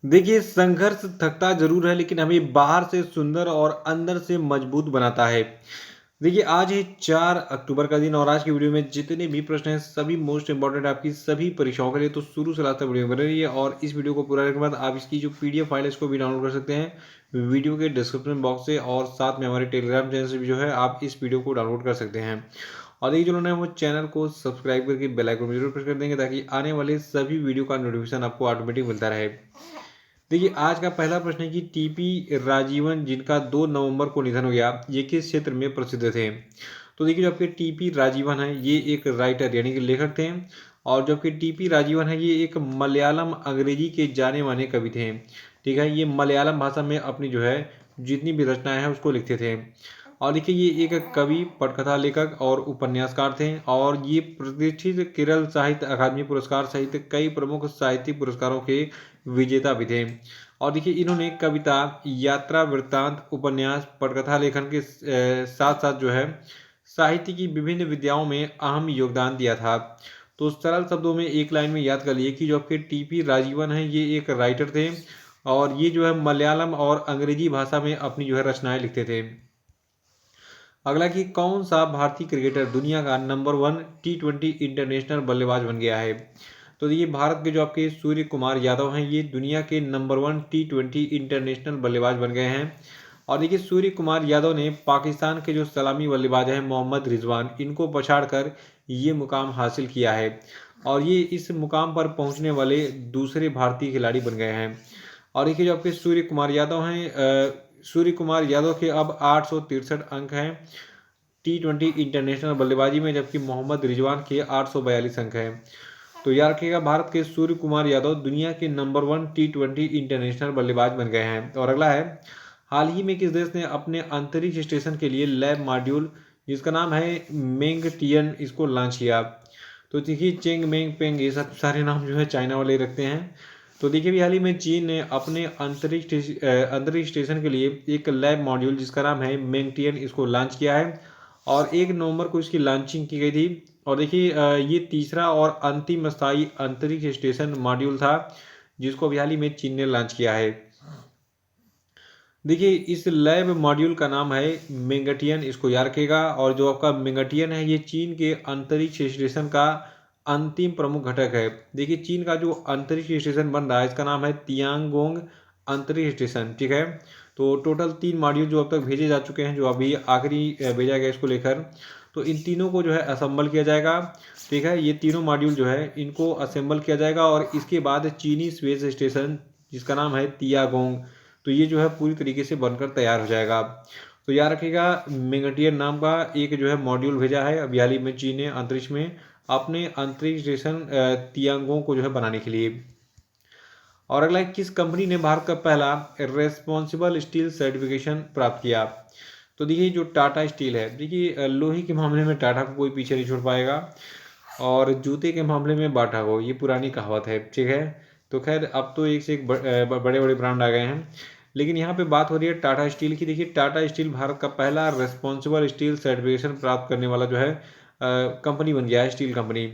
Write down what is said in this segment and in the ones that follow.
देखिए, संघर्ष थकता ज़रूर है, लेकिन हमें बाहर से सुंदर और अंदर से मजबूत बनाता है। देखिए, आज है 4 अक्टूबर का दिन और आज की वीडियो में जितने भी प्रश्न हैं, सभी मोस्ट इम्पोर्टेंट आपकी सभी परीक्षाओं के लिए, तो शुरू से लास्ट तक वीडियो बने रहिए और इस वीडियो को पूरा देखने के बाद आप इसकी जो पीडीएफ फाइल है, इसको भी डाउनलोड कर सकते हैं वीडियो के डिस्क्रिप्शन बॉक्स से और साथ में हमारे टेलीग्राम चैनल से भी जो है, आप इस वीडियो को डाउनलोड कर सकते हैं। और देखिए, जिन्होंने वो चैनल को सब्सक्राइब करके बेल आइकन में जरूर प्रेस कर देंगे ताकि आने वाले सभी वीडियो का नोटिफिकेशन आपको ऑटोमेटिक मिलता रहे। देखिए, आज का पहला प्रश्न है कि टीपी राजीवन जिनका 2 नवंबर को निधन हो गया, ये किस क्षेत्र में प्रसिद्ध थे? तो देखिए, जो आपके टीपी राजीवन है, ये एक राइटर यानी कि लेखक थे और जो आपके टीपी राजीवन है, ये एक मलयालम अंग्रेजी के जाने माने कवि थे। ठीक है, ये मलयालम भाषा में अपनी जो है जितनी भी रचनाएं हैं उसको लिखते थे। और देखिए, ये एक कवि, पटकथा लेखक और उपन्यासकार थे और ये प्रतिष्ठित केरल साहित्य अकादमी पुरस्कार सहित कई प्रमुख साहित्यिक पुरस्कारों के विजेता भी थे। और देखिए, इन्होंने कविता, यात्रा वृत्तांत, उपन्यास, पटकथा लेखन के साथ साथ जो है साहित्य की विभिन्न विद्याओं में अहम योगदान दिया था। तो सरल शब्दों में एक लाइन में याद कर लिए कि जो आपके टीपी राजीवन है, ये एक राइटर थे और ये जो है मलयालम और अंग्रेजी भाषा में अपनी जो है रचनाएं लिखते थे। अगला कि कौन सा भारतीय क्रिकेटर दुनिया का नंबर 1 टी20 इंटरनेशनल बल्लेबाज बन गया है? तो देखिए, भारत के जो आपके सूर्य कुमार यादव हैं, ये दुनिया के नंबर 1 टी20 इंटरनेशनल बल्लेबाज बन गए हैं। और देखिए, सूर्य कुमार यादव ने पाकिस्तान के जो सलामी बल्लेबाज हैं मोहम्मद रिजवान, इनको पछाड़कर ये मुकाम हासिल किया है और ये इस मुकाम पर पहुंचने वाले दूसरे भारतीय खिलाड़ी बन गए हैं। और देखिए, जो आपके सूर्य कुमार यादव हैं, सूर्य कुमार यादव के अब 863 अंक हैं टी20 इंटरनेशनल बल्लेबाजी में, जबकि मोहम्मद रिजवान के 842 अंक हैं। तो याद रखिएगा, भारत के सूर्य कुमार यादव दुनिया के नंबर 1 टी20 इंटरनेशनल बल्लेबाज बन गए हैं। और अगला है, हाल ही में किस देश ने अपने अंतरिक्ष स्टेशन के लिए लैब मॉड्यूल जिसका नाम है मेंगटियन, इसको लॉन्च किया? तो देखिए, चेंग मेंग पेंग, ये सब सारे नाम जो है चाइना वाले रखते हैं। तो देखिए, भी हाल ही में चीन ने अपने अंतरिक्ष स्टेशन के लिए एक लैब मॉड्यूल जिसका नाम है मेंगटियन, इसको लॉन्च किया है और 1 नवंबर को इसकी लॉन्चिंग की गई थी। और देखिए, ये तीसरा और अंतिम स्थायी अंतरिक्ष स्टेशन मॉड्यूल था जिसको अभी हाल ही में चीन ने लॉन्च किया है। देखिए, इस लैब मॉड्यूल का नाम है मेंगटियन, इसको याद रखिएगा। और जो आपका मेंगटियन है, ये चीन के अंतरिक्ष स्टेशन का अंतिम प्रमुख घटक है। देखिए, चीन का जो अंतरिक्ष स्टेशन बन रहा है, इसका नाम है तियांगोंग अंतरिक्ष स्टेशन। ठीक है, तो टोटल 3 मॉड्यूल जो अब तक भेजे जा चुके हैं, जो अभी आखिरी भेजा गया इसको लेकर, तो इन तीनों को जो है असेंबल किया जाएगा। ठीक है, ये तीनों मॉड्यूल जो है इनको असेंबल किया जाएगा और इसके बाद चीनी स्पेस स्टेशन जिसका नाम है तियांगोंग, तो ये जो है पूरी तरीके से बनकर तैयार हो जाएगा। तो याद रखिएगा, मेंगटियन नाम का एक जो है मॉड्यूल भेजा है अभी हाल ही में चीन ने अंतरिक्ष में अपने अंतरिक्ष स्टेशन तियांगों को जो है बनाने के लिए। और अगला, किस कंपनी ने भारत का पहला रेस्पॉन्सिबल स्टील सर्टिफिकेशन प्राप्त किया? तो देखिए, जो टाटा स्टील है, देखिए लोहे के मामले में टाटा को कोई पीछे नहीं छोड़ पाएगा और जूते के मामले में बाटा को, ये पुरानी कहावत है। ठीक है, तो खैर अब तो एक से एक बड़े बड़े ब्रांड आ गए हैं, लेकिन यहाँ पे बात हो रही है टाटा स्टील की। देखिए, टाटा स्टील भारत का पहला रेस्पॉन्सिबल स्टील सर्टिफिकेशन प्राप्त करने वाला जो है कंपनी बन गया है, स्टील कंपनी।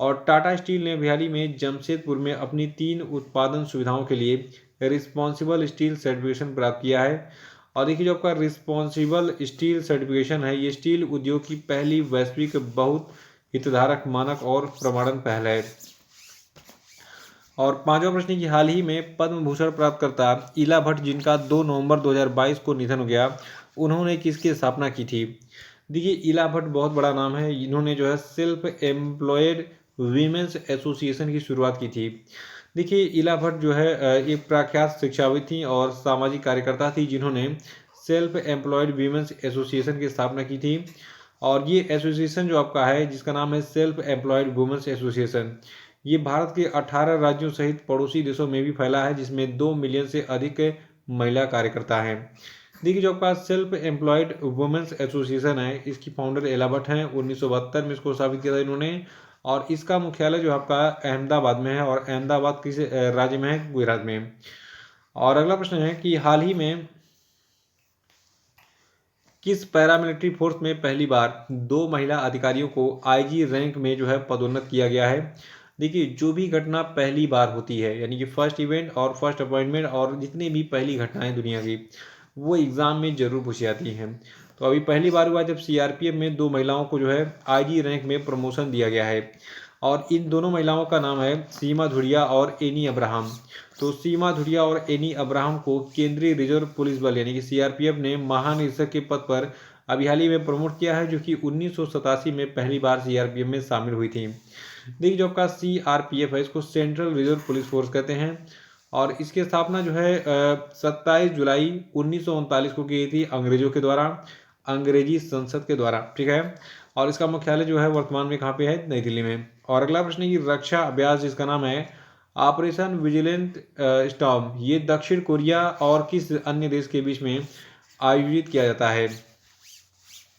और टाटा स्टील ने हाल ही में जमशेदपुर में अपनी 3 उत्पादन सुविधाओं के लिए रिस्पॉन्सिबल स्टील सर्टिफिकेशन प्राप्त किया है। और देखिए, जो आपका रिस्पॉन्सिबल स्टील सर्टिफिकेशन है, ये स्टील उद्योग की पहली वैश्विक बहुत हितधारक मानक और प्रमाणन पहल है। और पांचवा प्रश्न की, हाल ही में पद्म भूषण प्राप्तकर्ता इला भट्ट जिनका 2 नवंबर 2022 को निधन हो गया, उन्होंने किसकी स्थापना की थी? देखिए, इला भट्ट बहुत बड़ा नाम है, इन्होंने जो है सेल्फ एम्प्लॉयड वीमेंस एसोसिएशन की शुरुआत की थी। देखिए, इला भट्ट जो है एक प्रख्यात शिक्षाविद थी और सामाजिक कार्यकर्ता थी जिन्होंने सेल्फ एम्प्लॉयड वीमेंस एसोसिएशन की स्थापना की थी। और ये एसोसिएशन जो आपका है जिसका नाम है सेल्फ एम्प्लॉयड वुमेन्स एसोसिएशन, ये भारत के 18 राज्यों सहित पड़ोसी देशों में भी फैला है, जिसमें 2 मिलियन से अधिक महिला कार्यकर्ता हैं। देखिए, जो आपका सेल्फ एम्प्लॉयड वुमेन्स एसोसिएशन है, इसकी फाउंडर एला भट्ट हैं। 1972 में इसको स्थापित किया था इन्होंने और इसका मुख्यालय जो आपका अहमदाबाद में है और अहमदाबाद किस राज्य में है? गुजरात में। और अगला प्रश्न है कि हाल ही में किस पैरामिलिट्री फोर्स में पहली बार 2 महिला अधिकारियों को आईजी रैंक में जो है पदोन्नत किया गया है? देखिए जो भी घटना पहली बार होती है, यानी कि फर्स्ट इवेंट और फर्स्ट अपॉइंटमेंट और जितनी भी पहली घटनाएं दुनिया की, वो एग्ज़ाम में ज़रूर पूछी जाती हैं। तो अभी पहली बार हुआ जब सीआरपीएफ में 2 महिलाओं को जो है आईजी रैंक में प्रमोशन दिया गया है, और इन दोनों महिलाओं का नाम है सीमा धुड़िया और एनी अब्राहम। तो सीमा धुड़िया और एनी अब्राहम को केंद्रीय रिजर्व पुलिस बल यानी कि सीआरपीएफ ने महानिरीक्षक के पद पर अभी हाल ही में प्रमोट किया है, जो कि 1987 में पहली बार सीआरपीएफ में शामिल हुई थी। देखिए जो आपका सीआरपीएफ है, इसको सेंट्रल रिजर्व पुलिस फोर्स कहते हैं, और इसकी स्थापना जो है 27 जुलाई 1939 को की गई थी अंग्रेजों के द्वारा, अंग्रेजी संसद के द्वारा, ठीक है। और इसका मुख्यालय जो है वर्तमान में कहाँ पे है, नई दिल्ली में। और अगला प्रश्न है कि रक्षा अभ्यास जिसका नाम है ऑपरेशन विजिलेंट स्टॉर्म, ये दक्षिण कोरिया और किस अन्य देश के बीच में आयोजित किया जाता है।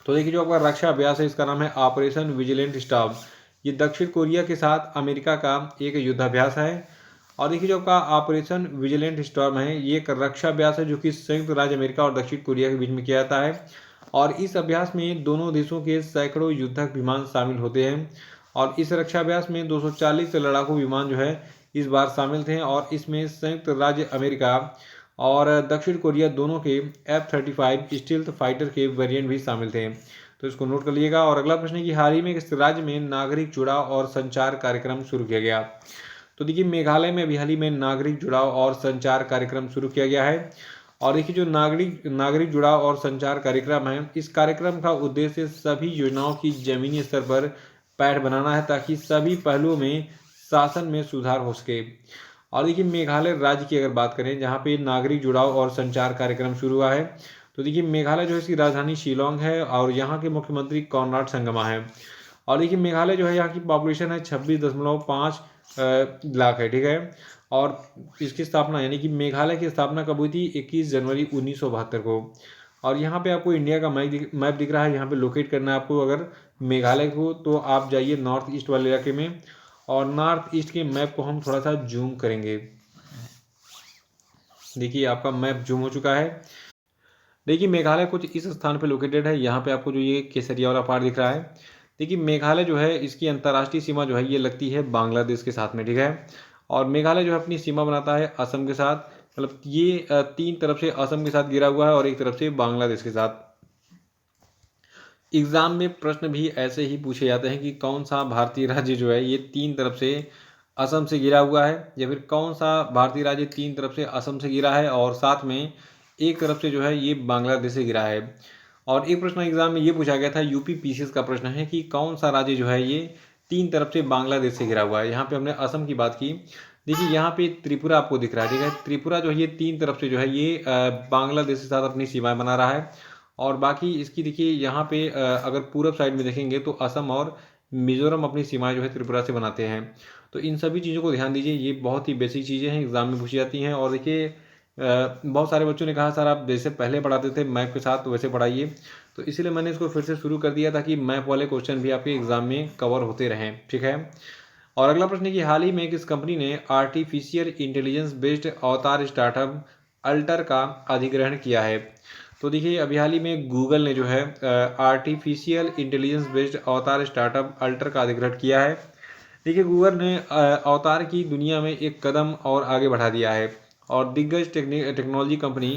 तो देखिए जो आपका रक्षा अभ्यास है, इसका नाम है ऑपरेशन विजिलेंट स्टॉर्म। ये दक्षिण कोरिया के साथ अमेरिका का एक युद्धाभ्यास है। और देखिए जो आपका ऑपरेशन विजिलेंट स्टॉर्म है, ये एक रक्षा अभ्यास है जो कि संयुक्त राज्य अमेरिका और दक्षिण कोरिया के बीच में किया जाता है। और इस अभ्यास में दोनों देशों के सैकड़ों युद्धक विमान शामिल होते हैं। और इस रक्षा अभ्यास में 240 लड़ाकू विमान जो है इस बार शामिल थे, और इसमें संयुक्त राज्य अमेरिका और दक्षिण कोरिया दोनों के F-35 स्टील्थ फाइटर के वेरिएंट भी शामिल थे। तो इसको नोट कर लीजिएगा। और अगला प्रश्न है कि हाल ही में किस राज्य में नागरिक जुड़ाव और संचार कार्यक्रम शुरू किया गया। तो देखिए मेघालय में अभी हाल ही में नागरिक जुड़ाव और संचार कार्यक्रम शुरू किया गया है। और देखिए जो नागरिक जुड़ाव और संचार कार्यक्रम है, इस कार्यक्रम का उद्देश्य सभी योजनाओं की जमीनी स्तर पर पैठ बनाना है, ताकि सभी पहलुओं में शासन में सुधार हो सके। और देखिए मेघालय राज्य की अगर बात करें, जहाँ पे नागरिक जुड़ाव और संचार कार्यक्रम शुरू हुआ है, तो देखिए मेघालय जो है इसकी राजधानी शिलोंग है, और यहाँ के मुख्यमंत्री कॉनराड संगमा है। और देखिए मेघालय जो है यहाँ की पॉपुलेशन है 26.5 लाख है, ठीक है। और इसकी स्थापना यानी कि मेघालय की स्थापना कब हुई थी, 21 जनवरी 1972 को। और यहाँ पे आपको इंडिया का मैप दिख रहा है, यहाँ पे लोकेट करना है आपको अगर मेघालय को, तो आप जाइए नॉर्थ ईस्ट वाले इलाके में। और नॉर्थ ईस्ट के मैप को हम थोड़ा सा जूम करेंगे। देखिए आपका मैप जूम हो चुका है। देखिए मेघालय कुछ इस स्थान पे लोकेटेड है। यहाँ पे आपको जो ये केसरिया वाला पार्ट दिख रहा है, देखिए मेघालय जो है इसकी अंतर्राष्ट्रीय सीमा जो है ये लगती है बांग्लादेश के साथ में, ठीक है। और मेघालय जो है अपनी सीमा बनाता है असम के साथ, मतलब ये 3 तरफ से असम के साथ घिरा हुआ है और एक तरफ से बांग्लादेश के साथ। एग्जाम में प्रश्न भी ऐसे ही पूछे जाते हैं कि कौन सा भारतीय राज्य जो है ये 3 तरफ से असम से घिरा हुआ है, या फिर कौन सा भारतीय राज्य 3 तरफ से असम से घिरा है और साथ में एक तरफ से जो है ये बांग्लादेश से घिरा है। और एक प्रश्न एग्जाम में ये पूछा गया था, यूपी पीसीएस का प्रश्न है कि कौन सा राज्य जो है ये 3 तरफ से बांग्लादेश से घिरा हुआ है। यहाँ पे हमने असम की बात की। देखिए यहाँ पे त्रिपुरा आपको दिख रहा है, ठीक है। त्रिपुरा जो है ये 3 तरफ से जो है ये बांग्लादेश के साथ अपनी सीमाएं बना रहा है। और बाकी इसकी देखिए यहाँ पे अगर पूरब साइड में देखेंगे तो असम और मिजोरम अपनी सीमाएं जो है त्रिपुरा से बनाते हैं। तो इन सभी चीज़ों को ध्यान दीजिए, ये बहुत ही बेसिक चीज़ें हैं, एग्जाम में पूछी जाती हैं। और देखिए बहुत सारे बच्चों ने कहा सर आप जैसे पहले पढ़ाते थे मैप के साथ तो वैसे पढ़ाइए, तो इसीलिए मैंने इसको फिर से शुरू कर दिया ताकि मैप वाले क्वेश्चन भी आपके एग्जाम में कवर होते रहें, ठीक है। और अगला प्रश्न है कि हाल ही में किस कंपनी ने आर्टिफिशियल इंटेलिजेंस बेस्ड अवतार स्टार्टअप अल्टर का अधिग्रहण किया है। तो देखिए अभी हाल ही में गूगल ने जो है आर्टिफिशियल इंटेलिजेंस बेस्ड अवतार स्टार्टअप अल्टर का अधिग्रहण किया है। देखिए गूगल ने अवतार की दुनिया में एक कदम और आगे बढ़ा दिया है, और दिग्गज टेक्नोलॉजी कंपनी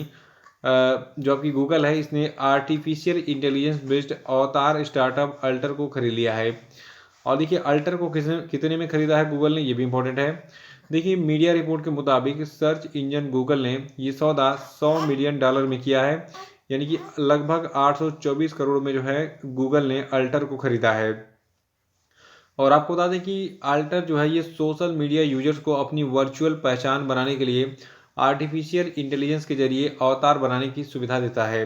जो आपकी गूगल है, इसने आर्टिफिशियल इंटेलिजेंस बेस्ड अवतार स्टार्टअप अल्टर को खरीद लिया है। और देखिए अल्टर को कितने में खरीदा है गूगल ने, ये भी इंपॉर्टेंट है। देखिए मीडिया रिपोर्ट के मुताबिक सर्च इंजन गूगल ने ये सौदा $100 मिलियन में किया है, यानी कि लगभग 824 करोड़ में जो है गूगल ने अल्टर को खरीदा है। और आपको बता दें कि अल्टर जो है ये सोशल मीडिया यूजर्स को अपनी वर्चुअल पहचान बनाने के लिए आर्टिफिशियल इंटेलिजेंस के जरिए अवतार बनाने की सुविधा देता है।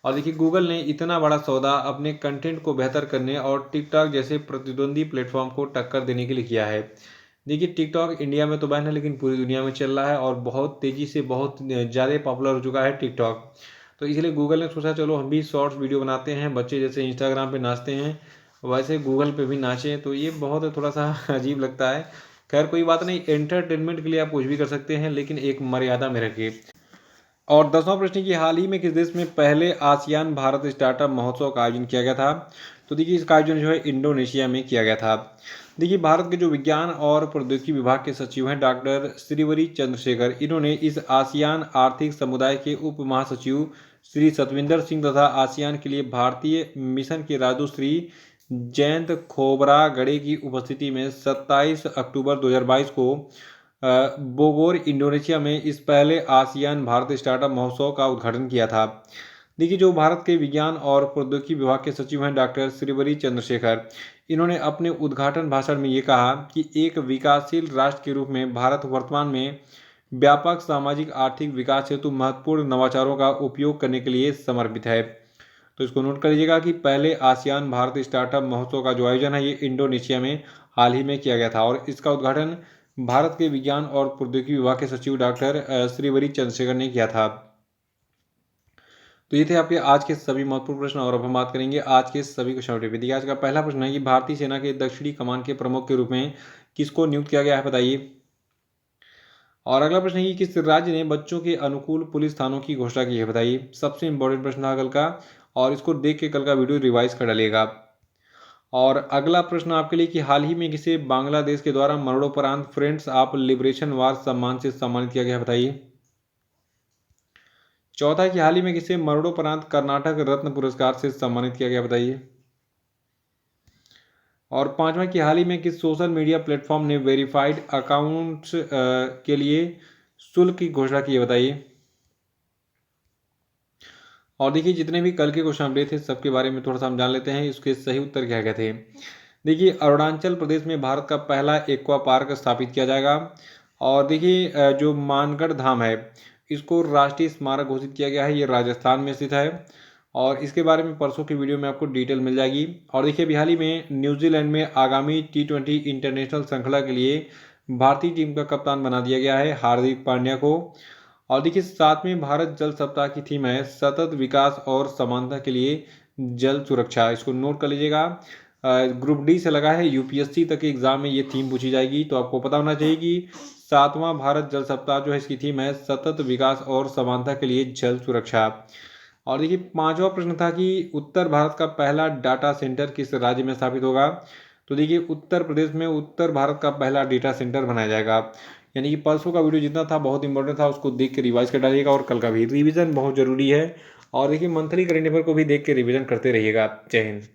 और देखिए गूगल ने इतना बड़ा सौदा अपने कंटेंट को बेहतर करने और टिकटॉक जैसे प्रतिद्वंदी प्लेटफॉर्म को टक्कर देने के लिए किया है। देखिए टिकटॉक इंडिया में तो बैन है, लेकिन पूरी दुनिया में चल रहा है और बहुत तेज़ी से बहुत ज़्यादा पॉपुलर हो चुका है टिकटॉक। तो इसलिए गूगल ने सोचा चलो हम भी शॉर्ट्स वीडियो बनाते हैं, बच्चे जैसे इंस्टाग्राम पे नाचते हैं वैसे गूगल पे भी नाचें, तो ये बहुत थोड़ा सा अजीब लगता है। खैर कोई बात नहीं, एंटरटेनमेंट के लिए आप कुछ भी कर सकते हैं, लेकिन एक मर्यादा में रखिए। और 10वां प्रश्न की हाल ही में किस देश में पहले आसियान भारत स्टार्टअप महोत्सव का आयोजन किया गया था। तो देखिए इसका आयोजन जो है इंडोनेशिया में किया गया था। देखिए, भारत के जो विज्ञान और प्रौद्योगिकी विभाग के सचिव हैं डॉक्टर श्रीवरी चंद्रशेखर, इन्होंने इस आसियान आर्थिक समुदाय के उप महासचिव श्री सतविंदर सिंह तथा आसियान के लिए भारतीय मिशन के राजदूत श्री जयंत खोबरागड़े की उपस्थिति में 27 अक्टूबर 2022 को बोगोर इंडोनेशिया में इस पहले आसियान भारत स्टार्टअप महोत्सव का उद्घाटन किया था। देखिए, जो भारत के विज्ञान और प्रौद्योगिकी विभाग के सचिव हैं डॉक्टर श्रीवरी चंद्रशेखर, इन्होंने अपने उद्घाटन भाषण में ये कहा कि एक विकासशील राष्ट्र के रूप में भारत वर्तमान में व्यापक सामाजिक आर्थिक विकास हेतु महत्वपूर्ण नवाचारों का उपयोग करने के लिए समर्पित है। तो इसको नोट कर लीजिएगा कि पहले आसियान भारत स्टार्टअप महोत्सव का जो आयोजन है ये इंडोनेशिया में हाल ही में किया गया था और इसका उद्घाटन भारत के विज्ञान और प्रौद्योगिकी विभाग के सचिव डॉक्टर श्रीवरी चंद्रशेखर ने किया था। तो ये थे आपके आज के सभी महत्वपूर्ण प्रश्न और अब हम बात करेंगे आज के सभी क्वेश्चन पे। देखिए, आज का पहला प्रश्न है कि भारतीय सेना के दक्षिणी कमान के प्रमुख के रूप में किसको नियुक्त किया गया है, बताइए। और अगला प्रश्न है कि किस राज्य ने बच्चों के अनुकूल पुलिस थानों की घोषणा की है, बताइए। सबसे इंपॉर्टेंट प्रश्न था कल का और इसको देख के कल का वीडियो रिवाइज कर डालिएगा। और अगला प्रश्न आपके लिए कि हाल ही में किसे बांग्लादेश के द्वारा मरणोपरांत फ्रेंड्स ऑफ लिबरेशन वार सम्मान से सम्मानित किया गया है, बताइए। चौथा है कि हाल ही में किसे मरणोपरांत कर्नाटक रत्न पुरस्कार से सम्मानित किया गया, बताइए। और पांचवा कि हाल ही में किस सोशल मीडिया प्लेटफॉर्म ने वेरीफाइड अकाउंट्स के लिए शुल्क की घोषणा की है, बताइए। और देखिए, जितने भी कल के क्वेश्चन अपडेट थे सबके बारे में थोड़ा सा हम जान लेते हैं इसके सही उत्तर क्या क्या थे। देखिए, अरुणाचल प्रदेश में भारत का पहला एक्वा पार्क स्थापित किया जाएगा। और देखिए, जो मानगढ़ धाम है इसको राष्ट्रीय स्मारक घोषित किया गया है, ये राजस्थान में स्थित है और इसके बारे में परसों की वीडियो में आपको डिटेल मिल जाएगी। और देखिए, अभी हाल ही में न्यूजीलैंड में आगामी T20 इंटरनेशनल श्रृंखला के लिए भारतीय टीम का कप्तान बना दिया गया है हार्दिक पांड्या को। और देखिए, 7वें भारत जल सप्ताह की थीम है सतत विकास और समानता के लिए जल सुरक्षा, इसको नोट कर लीजिएगा। ग्रुप डी से लगा है, यूपीएससी तक के एग्जाम में ये थीम पूछी जाएगी, तो आपको पता होना चाहिए कि 7वां भारत जल सप्ताह जो है इसकी थीम है सतत विकास और समानता के लिए जल सुरक्षा। और देखिए, पांचवा प्रश्न था कि उत्तर भारत का पहला डाटा सेंटर किस राज्य में स्थापित होगा। तो देखिए, उत्तर प्रदेश में उत्तर भारत का पहला डेटा सेंटर बनाया जाएगा। यानी कि परसों का वीडियो जितना था बहुत इंपॉर्टेंट था, उसको देख के रिवाइज कर डालिएगा और कल का भी रिवीजन बहुत जरूरी है। और देखिए, मंथली करेंट अफेयर को भी देख के रिवीजन करते रहिएगा। जय हिंद।